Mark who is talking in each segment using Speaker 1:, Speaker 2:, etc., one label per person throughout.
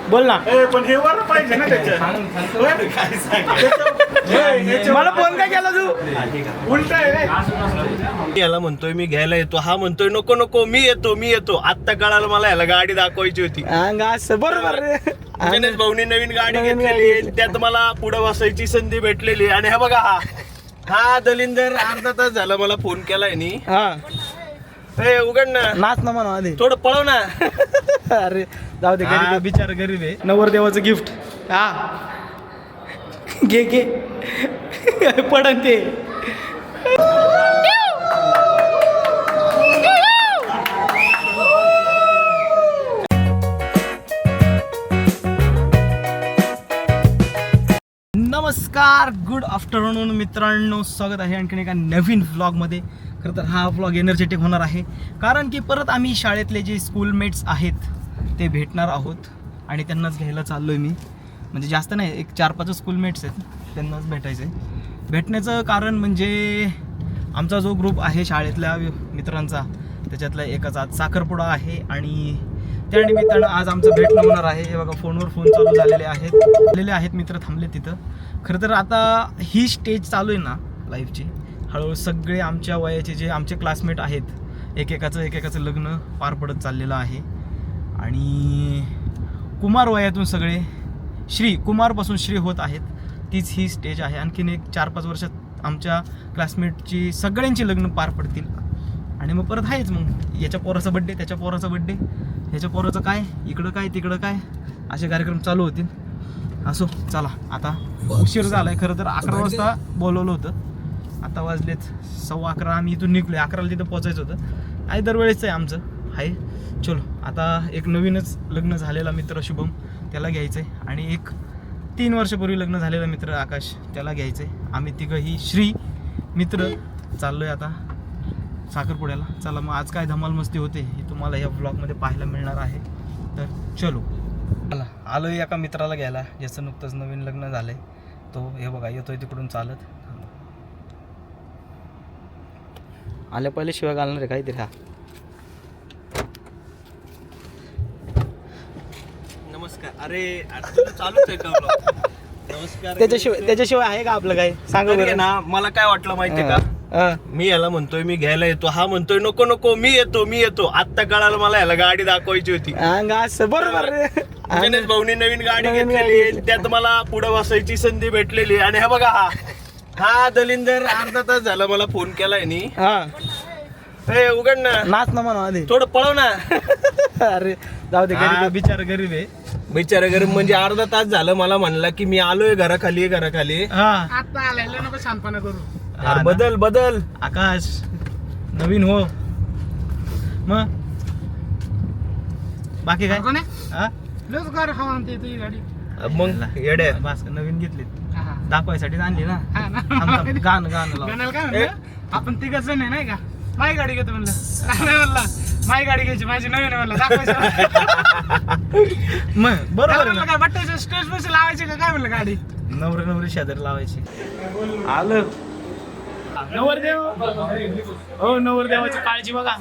Speaker 1: बोल ना.
Speaker 2: पण हे वर पाहिजे ना त्याच्या.
Speaker 1: मला फोन काय केला तू?
Speaker 2: उलट आहे.
Speaker 3: याला म्हणतोय मी घ्यायला येतो, हा म्हणतोय नको नको मी येतो. आत्ता कळालं मला याला गाडी दाखवायची होती.
Speaker 1: बरोबर रे.
Speaker 3: गणेश भाऊनी नवीन गाडी घेतलेली, त्यात मला पुढे बसायची संधी भेटलेली. आणि हे बघा हा दलिंदर अर्धा तास झाला मला फोन केलाय नी. ए उघड ना,
Speaker 1: नाच ना म्हणा आधी.
Speaker 3: थोडं पळव ना.
Speaker 1: अरे जाऊ दे, गरीब बिचार गरीब आहे. नवरदेवाचं गिफ्ट. हा घे पडन ते. नमस्कार, गुड आफ्टरनून मित्रांनो, स्वागत आहे आणखीन एका नवीन व्लॉगमध्ये. खरं तर हा व्लॉग एनर्जेटिक होणार आहे, कारण की परत आम्ही शाळेतले जे स्कूलमेट्स आहेत ते भेटणार आहोत आणि त्यांनाच घ्यायला चाललो आहे मी. म्हणजे जास्त नाही, एक 4-5 स्कूलमेट्स आहेत, त्यांनाच भेटायचं आहे. भेटण्याचं कारण म्हणजे आमचा जो ग्रुप आहे शाळेतल्या मित्रांचा, त्याच्यातला एकाचा आज साखरपुडा आहे आणि त्या निमित्तानं आज आमचं भेटणं होणार आहे. हे बघा फोनवर फोन चालू झालेले आहेत मित्र थांबले तिथं. खरं तर आता ही स्टेज चालू आहे ना लाईफची, हळूहळू सगळे आमच्या वयाचे जे आमचे क्लासमेट आहेत एकेकाचं लग्न पार पडत चाललेलं आहे. आणि कुमार वयातून सगळे कुमारपासून श्री होत आहेत. तीच ही स्टेज आहे. आणखीन एक 4-5 वर्षात आमच्या क्लासमेटची सगळ्यांची लग्न पार पडतील आणि मग परत आहेच, मग याच्या पोराचा बड्डे, त्याच्या पोराचा बड्डे, ह्याच्या पोराचं काय, इकडं काय तिकडं काय, असे कार्यक्रम चालू होतील. असो, चला आता उशीर झाला आहे. खरं तर 11 वाजता बोलवलं होतं, आता वाजलेत 11:15. आम्ही इथून निघलो, 11ला तिथं पोचायचं होतं. आहे दरवेळेच आहे आमचं, आहे. चलो आता एक नवीनच लग्न झालेला मित्र शुभम, त्याला घ्यायचं आहे. आणि एक 3 वर्षापूर्वी लग्न झालेला मित्र आकाश, त्याला घ्यायचं आहे. आम्ही तिघंही श्री मित्र चाललो आहे आता साखरपुड्याला. चला मग आज काय धमाल मस्ती होते हे तुम्हाला या ब्लॉगमध्ये पाहायला मिळणार आहे. तर चलो, चला आलो एका मित्राला घ्यायला, ज्याचं नुकतंच नवीन लग्न झालंय. तो हे बघा येतोय तिकडून चालत. आल्या पहिले शिवाय घालणार आहे काहीतरी. हा नमस्कार. अरे चालूच आहे का नमस्कार. त्याच्याशिवाय आहे का आपलं काय सांगा ना. मला काय वाटलं माहितीये का, मी याला म्हणतोय मी घ्यायला येतो, हा म्हणतोय नको नको मी येतो. आत्ता कळालं मला याला गाडी दाखवायची होती. बरोबर रे.
Speaker 3: गणेश भाऊनी नवीन गाडी घेतलेली, त्यात मला पुढे बसायची संधी भेटलेली. आणि हे बघा हा दलिंदर अर्धा तास झाला मला फोन केलाय नी. ए उघड ना,
Speaker 1: नाच ना म्हणा आधी.
Speaker 3: थोडं पळव ना.
Speaker 1: अरे जाऊ दे, गरीब बिचार गरीब आहे.
Speaker 3: बिचारा गरीब म्हणजे अर्धा तास झालं मला म्हणला की मी आलोय घराखाली.
Speaker 2: आता आलेलं नको शांतपणा करू.
Speaker 3: बदल
Speaker 1: आकाश, नवीन हो मग बाकी काय.
Speaker 2: गाडी
Speaker 3: मग येड्या
Speaker 1: बस नवीन घेतली, दाखवायसाठी आणली ना. गाणं
Speaker 2: गाण्याला काय म्हणलं, आपण तिघच जण आहे नाही का. माझी गाडी घेतो म्हणलं, म्हणला माझी गाडी घ्यायची, माझी नवीन आहे म्हणलं, दाखवायचं.
Speaker 1: मग बरोबर आहे.
Speaker 2: काय बट्ट्याच्या स्टेज बस लावायची का काय म्हणलं गाडी.
Speaker 1: नवरी शेजारी लावायची. आलं नवरदेव. हो नवरदेवाची काळजी बघा.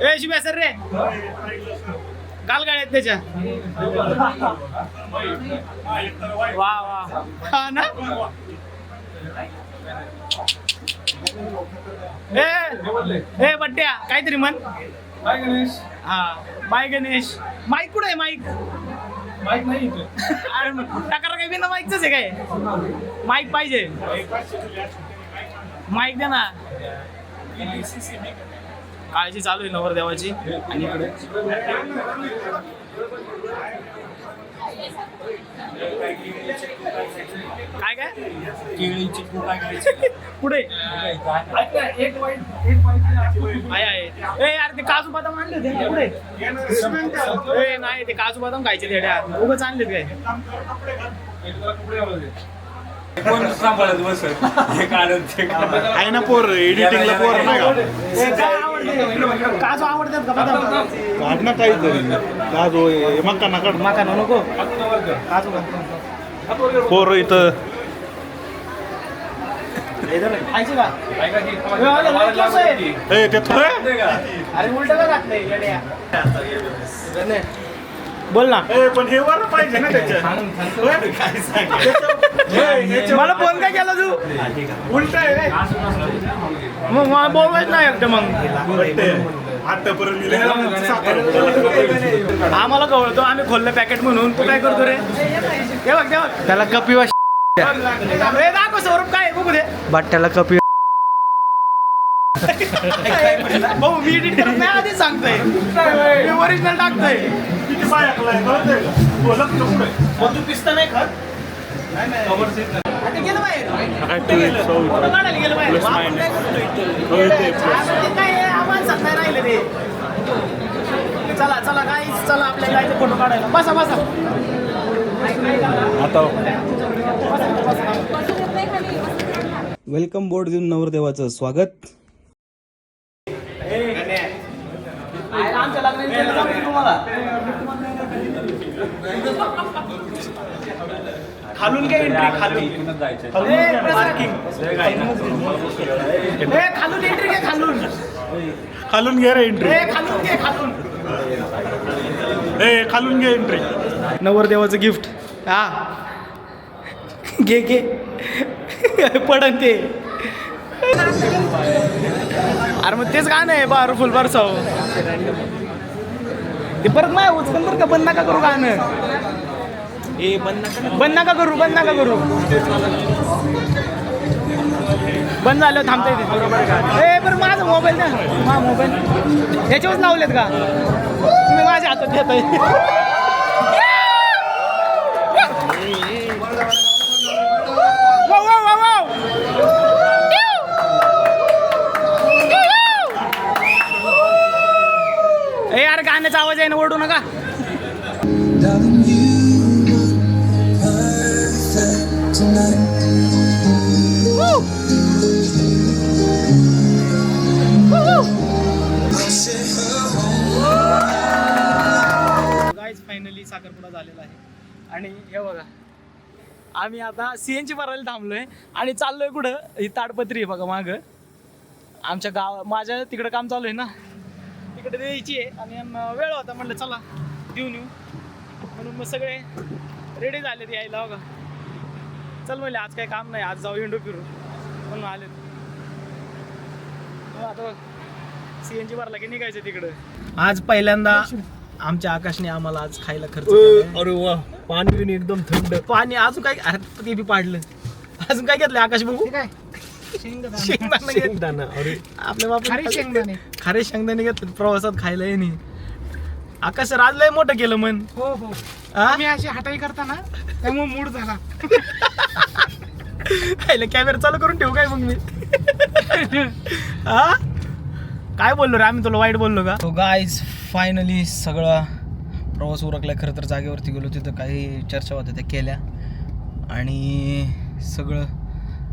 Speaker 1: ए शिव्या सर रे, गालगाड्यात त्याच्या. वा हा ना. ए बड्ड्या काहीतरी म्हण.
Speaker 2: बाय गणेश.
Speaker 1: हा बाय गणेश. माईक कुठे आहे? माईक
Speaker 2: नाही
Speaker 1: टाकार काय बिना माईकच आहे काय? माईक पाहिजे, माईक द्या ना. काळजी चालू आहे नवरदेवाची. आणि इकडे काय काय
Speaker 2: केळीची
Speaker 1: पुढे
Speaker 2: एक वाईट
Speaker 1: आहे. ए यार ते काजू बदाम आणले होते ना पुढे. ए नाही, ते काजू बदाम खायचे तेड्या उगाच आणलेत काय.
Speaker 2: कोण सांभाळत बस
Speaker 1: आहे ना पोर एडिटिंगला पोर नाही का. काजू आवडतात का बदाम?
Speaker 4: काढ ना काहीतरी काजू
Speaker 1: मका नको काजू
Speaker 4: पोर इथं
Speaker 1: खायची का?
Speaker 4: ए, ते थोडं
Speaker 1: अरे उलट का घातलंय येड्या? बोल ना.
Speaker 4: पण हे वर पाहिजे ना त्याच्या
Speaker 1: मला फोन काय केला तू?
Speaker 4: उलट आहे रे.
Speaker 1: मग मला बोलवायच नाही एकटं मग.
Speaker 4: आतापर्यंत
Speaker 1: आम्हाला कळतो आम्ही खोललं पॅकेट म्हणून. तू काय करतो रे? हे बघ त्याला कपिवा दाखव स्वरूप काय बघू दे. बट्ट्याला कपी भाऊ मी एडिट करत नाही आधी सांगतोय. मी ओरिजिनल टाकतोय.
Speaker 4: किती पाय ऐकलाय कळतंय का? बोलत नको रे.
Speaker 1: मग तू पिस्ता नाही खात? आता गेलं बाहेर. फोटो काढायला गेलं बाहेर. आपण काय करतोय? ते काय आहे, आम्हाला सांगताय राहिले ते. चला चला काय चला आपल्याला जायचं फोटो काढायला. बसा बसा. वेलकम बोर्ड देऊन नवरदेवाचं स्वागत. आमच्या लग्नाची केलं जमतं तुम्हाला? खालून घे एंट्री खालून. पार्किंग. खालून एंट्री घे खालून.
Speaker 4: खालून घे रे एंट्री.
Speaker 1: खालून घे खालून.
Speaker 4: खालून घे एंट्री.
Speaker 1: नवरदेवाचं गिफ्ट. हा घे घे पडन ते. अरे मग तेच गाणं आहे बार फुल बरसाव. ते परत नाही उचकन बरं का. बंद नका करू गाणं. बंद नका करू. बंद नका करू. बंद झालं थांबता येते. बरं माझा मोबाईल ना. माझा मोबाईल याच्यावरच लावलेत का तुम्ही? माझ्या हातात देताय. यार गाण्याचा आवाज आहे ना. ओरडू नका. गाईज फायनली साखरपुडा झालेला आहे. आणि हे बघा आम्ही आता सीएनजी भरायला थांबलोय आणि चाललोय कुठं. ही ताडपत्री आहे बघा मागं. आमच्या माझ्या तिकडं काम चालू आहे ना. तिकडे द्यायची आहे आणि वेळ होता म्हटलं चला देऊन येऊ म्हणून मग सगळे रेडी झाले ते यायला. बघा चल म्हणले आज काही काम नाही, आज जाऊ इंडो फिरू म्हणून आले. आता सीएनजी भरला की निघायचं तिकडं. आज पहिल्यांदा आमच्या आकाशने आम्हाला आज खायला खर्च केलाय.
Speaker 3: अरे वा, पाणी पिणे एकदम थंड.
Speaker 1: पाणी अजून काय ते बी पाडलं. अजून काय घेतलं आकाश बघू?
Speaker 3: शेंगदाणा. अरे
Speaker 1: आपल्या बापा खारे शेंगदाणे घेतले प्रवासात खायला येणे. आकाश सर आज लय मोठं केलं मन.
Speaker 2: हो हो.
Speaker 1: हा?
Speaker 2: मी अशी हटाई करताना त्यामुळे मूड झाला.
Speaker 1: खायला कॅमेरा चालू करून ठेवू काय मग मी? हा काय बोललो रे आम्ही? तुला वाईट बोललो का? तो गाईज फायनली सगळा प्रवास उरकला. खरं तर जागेवरती गेलो तिथं काही चर्चा होत्या त्या केल्या आणि सगळं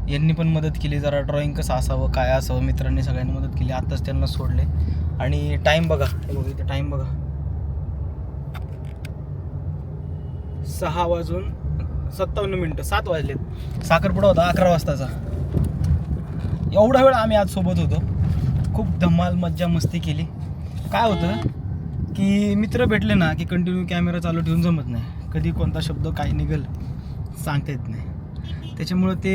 Speaker 1: यांनी पण मदत केली. जरा ड्रॉइंग कसं असावं काय असावं मित्रांनी सगळ्यांनी मदत केली. आत्ताच त्यांना सोडले आणि टाईम बघा. इथे टाईम बघा 6:57 7 वाजलेत. साखरपुडा होता 11 वाजताचा. एवढा वेळ आम्ही आज सोबत होतो. खूप धमाल मज्जा मस्ती केली. काय होतं की मित्र भेटले ना की कंटिन्यू कॅमेरा चालू ठेवून जमत नाही. कधी कोणता शब्द काय निघेल सांगता येत नाही. त्याच्यामुळं ते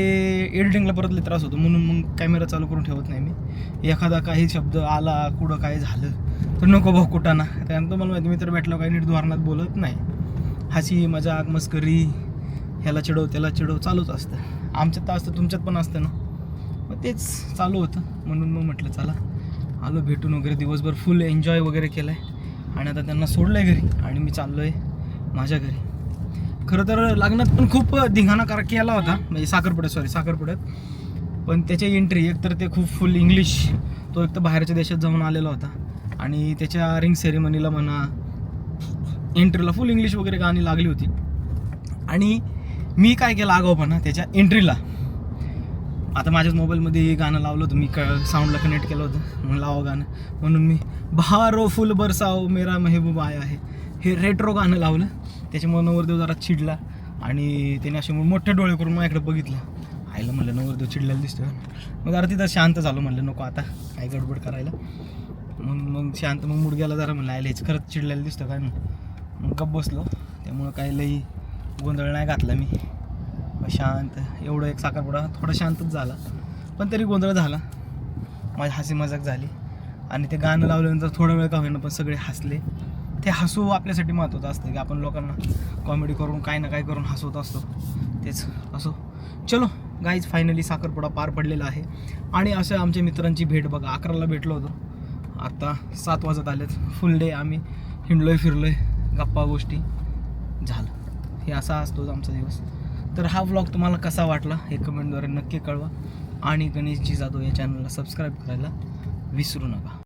Speaker 1: एडिटिंगला परत लई त्रास होतो म्हणून मग कॅमेरा चालू करून ठेवत नाही मी. एखादा काही शब्द आला कुठं काय झालं तर नको भाऊ कुठाना. त्यानंतर मला माहिती मित्र भेटला काही नीट धोरणात बोलत नाही. हसी मजाक मस्करी ह्याला चिडव त्याला चिडव चालूच असतं. आमच्यात तर असतं तुमच्यात पण असतं ना. मग तेच चालू होतं म्हणून मग म्हटलं चला आलो भेटून वगैरे. दिवसभर फुल एन्जॉय वगैरे केलं आहे आणि आता त्यांना सोडलं आहे घरी आणि मी चाललो आहे माझ्या घरी. खरं तर लग्नात पण खूप धिंगाणा केला होता म्हणजे साखरपुड्यात. पण त्याची एंट्री एकतर ते खूप फुल इंग्लिश. तो एक तर बाहेरच्या देशात जाऊन आलेला होता आणि त्याच्या रिंग सेरेमनीला म्हणा एंट्रीला फुल इंग्लिश वगैरे गाणी लागली होती. आणि मी काय केलं आगाऊपणा त्याच्या एंट्रीला. आता माझ्याच मोबाईलमध्ये गाणं लावलं होतं मी साऊंडला कनेक्ट केलं होतं म्हणून लावा गाणं म्हणून मी बहारो फुल बरसाओ मेरा महबूब आया आहे हे रेट्रो गाणं लावलं. त्याच्यामुळे नवरदेव जरा चिडला आणि त्याने असे मोठे डोळे करून माझ्याकडे बघितलं आईला म्हणलं नवरदेव चिडलेला दिसतो. मग जरा तिथं शांत झालो, म्हणलं नको आता काय गडबड करायला. मग शांत मग मूड गेला जरा, म्हणलं आयला हेच खरंच चिडलेलं दिसतं काय. मग गप्प बसलो. त्यामुळं काही लई गोंधळ नाही घातला मी. शांत एवढं एक साखरपुडा थोडा शांतच झाला, पण तरी गोंधळ झाला. माझी हसी मजाक झाली आणि ते गाणं लावल्यानंतर थोडा वेळ का होईना पण सगळे हसले. ते हसू आपल्यासाठी महत्त्वाचं असतं की आपण लोकांना कॉमेडी करून काय ना काय करून हसवत असतो. तेच असो. चलो गाईज, फायनली साखरपुडा पार पडलेला आहे. आणि असं आमच्या मित्रांची भेट बघा, 11ला भेटलो होतो, आता 7 वाजत आलेत. फुल डे आम्ही हिंडलोय फिरलोय, गप्पा गोष्टी झालं. हे असा असतोच आमचा दिवस. तर हा व्लॉग तुम्हाला कसा वाटला हे कमेंटद्वारे नक्की कळवा. आणि गणेशजी जाधव या चॅनलला सबस्क्राईब करायला विसरू नका.